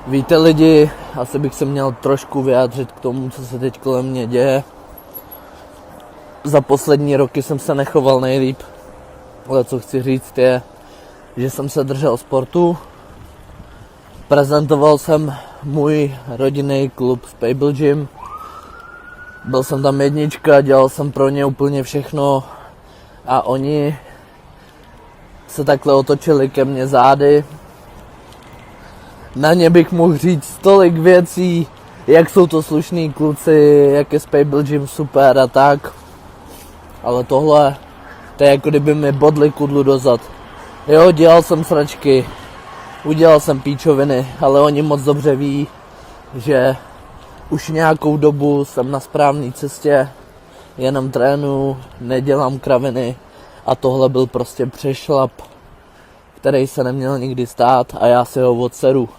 Víte lidi, asi bych se měl trošku vyjádřit k tomu, co se teď kolem mě děje. Za poslední roky jsem se nechoval nejlíp, ale co chci říct je, že jsem se držel sportu. Prezentoval jsem můj rodinný klub Spable Gym. Byl jsem tam jednička, dělal jsem pro ně úplně všechno a oni se takhle otočili ke mně zády. Na ně bych mohl říct tolik věcí, jak jsou to slušní kluci, jak je Spable Gym super a tak. Ale tohle, to je jako kdyby mi bodli kudlu dozad. Jo, dělal jsem sračky, udělal jsem píčoviny, ale oni moc dobře ví, že už nějakou dobu jsem na správné cestě, jenom trénuju, nedělám kraviny a tohle byl prostě přešlap, který se neměl nikdy stát a já si ho odseru.